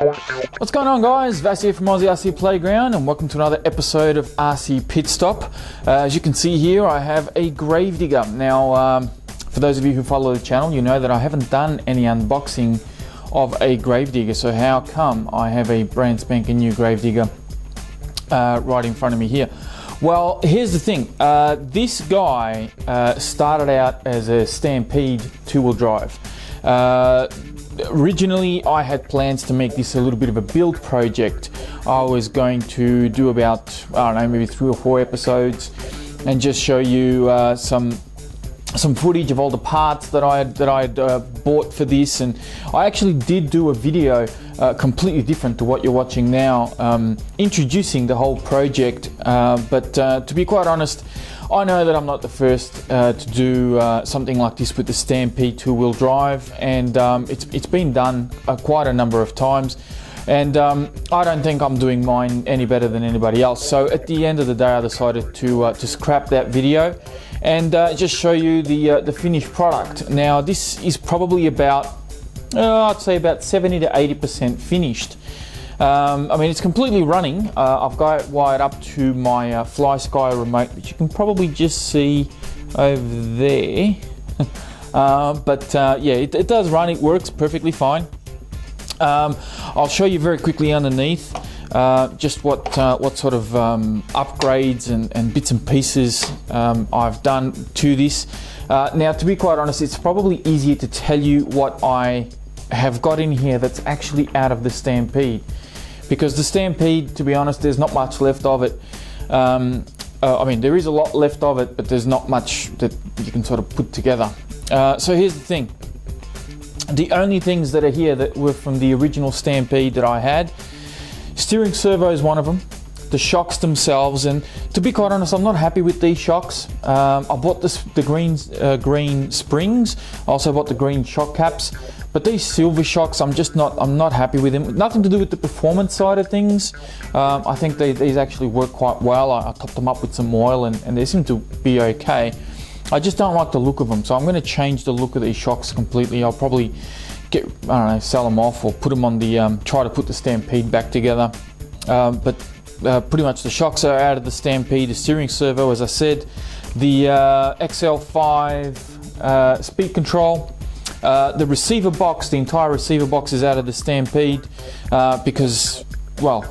What's going on, guys? Vas here from Aussie RC Playground, and welcome to another episode of RC Pit Stop. As you can see here, I have a Gravedigger. Now, for those of you who follow the channel, you know that I haven't done any unboxing of a Gravedigger. So how come I have a brand spanking new Gravedigger right in front of me here? Well, here's the thing. This guy started out as a Stampede two-wheel drive. Originally, I had plans to make this a little bit of a build project. I was going to do about, I don't know, maybe 3 or 4 episodes and just show you some footage of all the parts that I had bought for this. And I actually did do a video completely different to what you're watching now, introducing the whole project. But to be quite honest, I know that I'm not the first to do something like this with the Stampede two-wheel drive, and it's been done quite a number of times, and I don't think I'm doing mine any better than anybody else. So at the end of the day, I decided to scrap that video and just show you the finished product. Now, this is probably about, I'd say about 70 to 80% finished. I mean, it's completely running. I've got it wired up to my FlySky remote, which you can probably just see over there. Yeah, it does run. It works perfectly fine. I'll show you very quickly underneath just what sort of upgrades and bits and pieces I've done to this. Now, to be quite honest, it's probably easier to tell you what I have got in here that's actually out of the Stampede. Because the Stampede, to be honest, there's not much left of it. I mean, there is a lot left of it, but there's not much that you can sort of put together. So here's the thing. The only things that are here that were from the original Stampede that I had, steering servo is one of them, the shocks themselves, and to be quite honest, I'm not happy with these shocks. I bought the green springs, I also bought the green shock caps. But these silver shocks, I'm not happy with them. Nothing to do with the performance side of things. I think these actually work quite well. I topped them up with some oil and they seem to be okay. I just don't like the look of them, so I'm going to change the look of these shocks completely. I'll probably sell them off or put them on the, try to put the Stampede back together. Pretty much the shocks are out of the Stampede. The steering servo, as I said, the XL5 speed control. The receiver box, the entire receiver box is out of the Stampede because, well,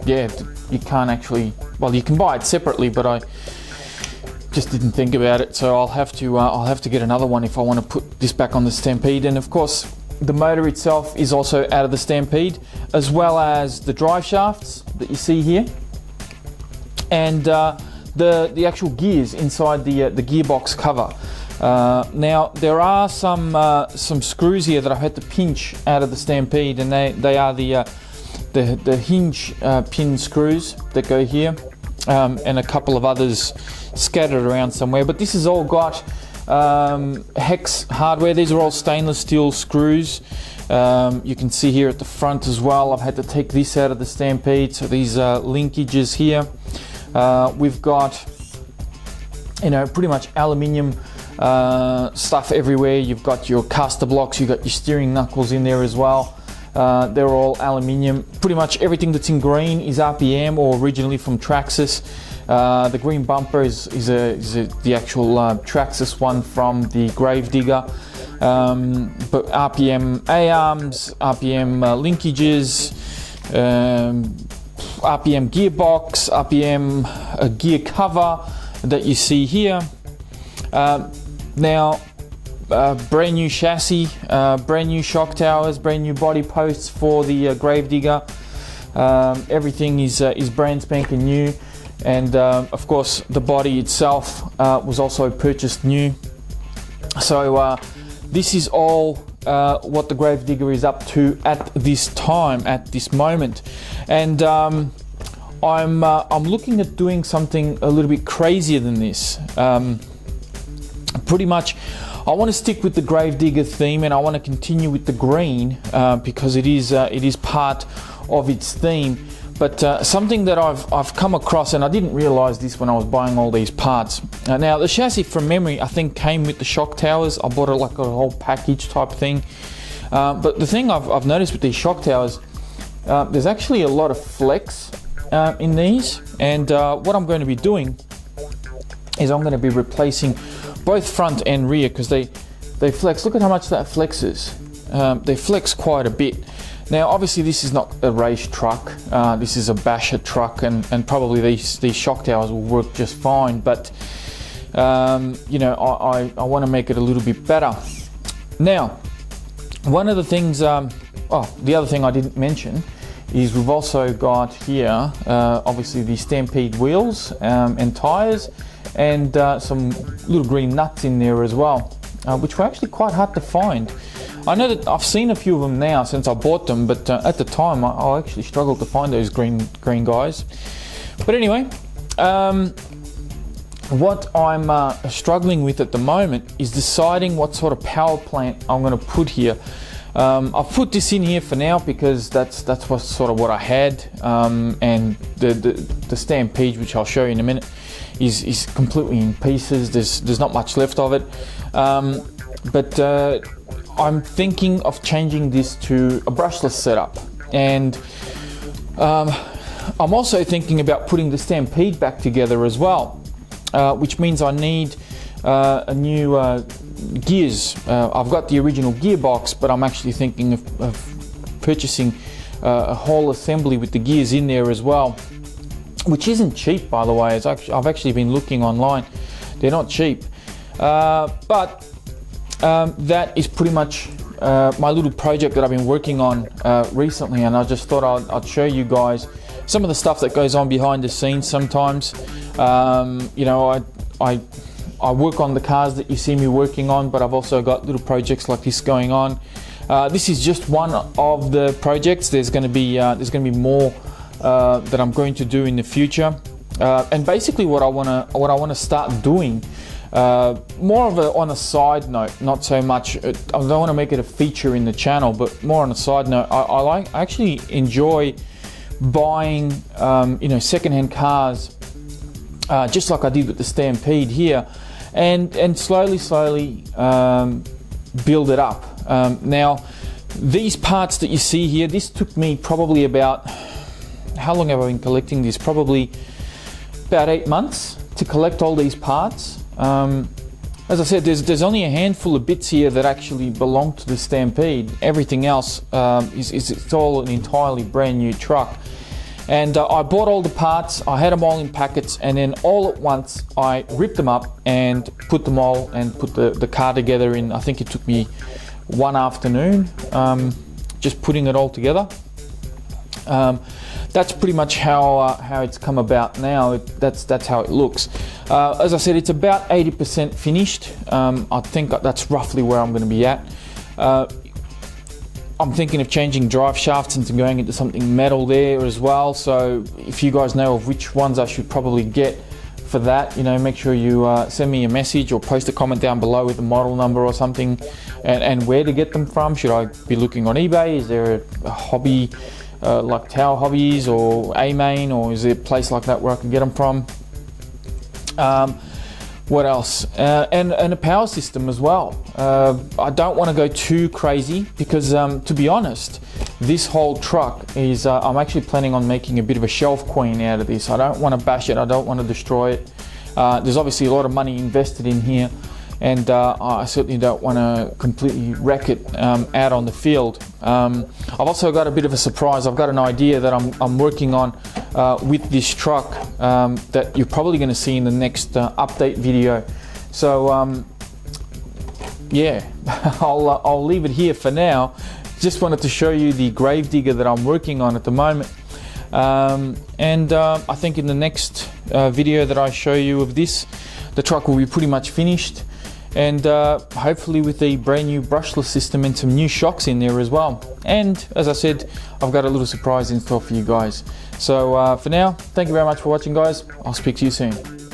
yeah, you can't actually, well, you can buy it separately, but I just didn't think about it, so I'll have to get another one if I want to put this back on the Stampede. And of course, the motor itself is also out of the Stampede, as well as the drive shafts that you see here, and the actual gears inside the gearbox cover. Now, there are some screws here that I had to pinch out of the Stampede, and they are the hinge pin screws that go here, and a couple of others scattered around somewhere. But this has all got hex hardware. These are all stainless steel screws. You can see here at the front as well, I've had to take this out of the Stampede, so these are linkages here. We've got, pretty much aluminium stuff everywhere. You've got your caster blocks, you've got your steering knuckles in there as well. They're all aluminium. Pretty much everything that's in green is RPM or originally from Traxxas. The green bumper is the actual Traxxas one from the Gravedigger. But RPM A-arms, RPM linkages, RPM gearbox, RPM gear cover that you see here. Now, brand new chassis, brand new shock towers, brand new body posts for the Gravedigger. Everything is brand spanking new, and of course the body itself was also purchased new. So this is all what the Gravedigger is up to at this time, at this moment, and I'm looking at doing something a little bit crazier than this. Pretty much, I want to stick with the Gravedigger theme, and I want to continue with the green because it is part of its theme. But something that I've come across, and I didn't realise this when I was buying all these parts. Now the chassis, from memory, I think came with the shock towers. I bought it like a whole package type thing. But the thing I've noticed with these shock towers, there's actually a lot of flex in these, and what I'm going to be doing is I'm going to be replacing both front and rear, because they flex. Look at how much that flexes. They flex quite a bit. Now obviously this is not a race truck, this is a basher truck, and probably these shock towers will work just fine, but you know, I want to make it a little bit better. Now one of the things, the other thing I didn't mention is we've also got here obviously the Stampede wheels and tyres, and some little green nuts in there as well, which were actually quite hard to find. I know that I've seen a few of them now since I bought them, but at the time I actually struggled to find those green guys. But anyway, what I'm struggling with at the moment is deciding what sort of power plant I'm going to put here. I've put this in here for now because that's sort of what I had, and the Stampede, which I'll show you in a minute, is completely in pieces. There's not much left of it, but I'm thinking of changing this to a brushless setup, and I'm also thinking about putting the Stampede back together as well, which means I need a new gears. I've got the original gearbox, but I'm actually thinking of purchasing a whole assembly with the gears in there as well, which isn't cheap, by the way. I've actually been looking online. They're not cheap, but that is pretty much my little project that I've been working on recently, and I just thought I'd show you guys some of the stuff that goes on behind the scenes sometimes. You know, I work on the cars that you see me working on, but I've also got little projects like this going on. This is just one of the projects. There's going to be more that I'm going to do in the future, and basically what I want to start doing, more of on a side note, not so much. I don't want to make it a feature in the channel, but more on a side note. I actually enjoy buying you know, secondhand cars, just like I did with the Stampede here, and slowly build it up. Now these parts that you see here, this took me probably about, how long have I been collecting this? Probably about 8 months to collect all these parts. As I said, there's only a handful of bits here that actually belong to the Stampede. Everything else it's all an entirely brand new truck. And I bought all the parts, I had them all in packets, and then all at once I ripped them up and put them all and put the car together in, I think it took me one afternoon, just putting it all together. That's pretty much how it's come about now. That's how it looks. As I said, it's about 80% finished. I think that's roughly where I'm going to be at. I'm thinking of changing drive shafts into going into something metal there as well. So if you guys know of which ones I should probably get for that, you know, make sure you send me a message or post a comment down below with the model number or something, and where to get them from. Should I be looking on eBay? Is there a hobby like Tower Hobbies or A-Main, or is there a place like that where I can get them from? What else? And a power system as well. I don't want to go too crazy because, to be honest, this whole truck is, I'm actually planning on making a bit of a shelf queen out of this. I don't want to bash it, I don't want to destroy it. There's obviously a lot of money invested in here, and I certainly don't want to completely wreck it out on the field. I've also got a bit of a surprise. I've got an idea that I'm working on with this truck that you're probably going to see in the next update video. So yeah, I'll leave it here for now. Just wanted to show you the Gravedigger that I'm working on at the moment, and I think in the next video that I show you of this, the truck will be pretty much finished, and hopefully with a brand new brushless system and some new shocks in there as well. And as I said, I've got a little surprise in store for you guys. So for now, thank you very much for watching, guys. I'll speak to you soon.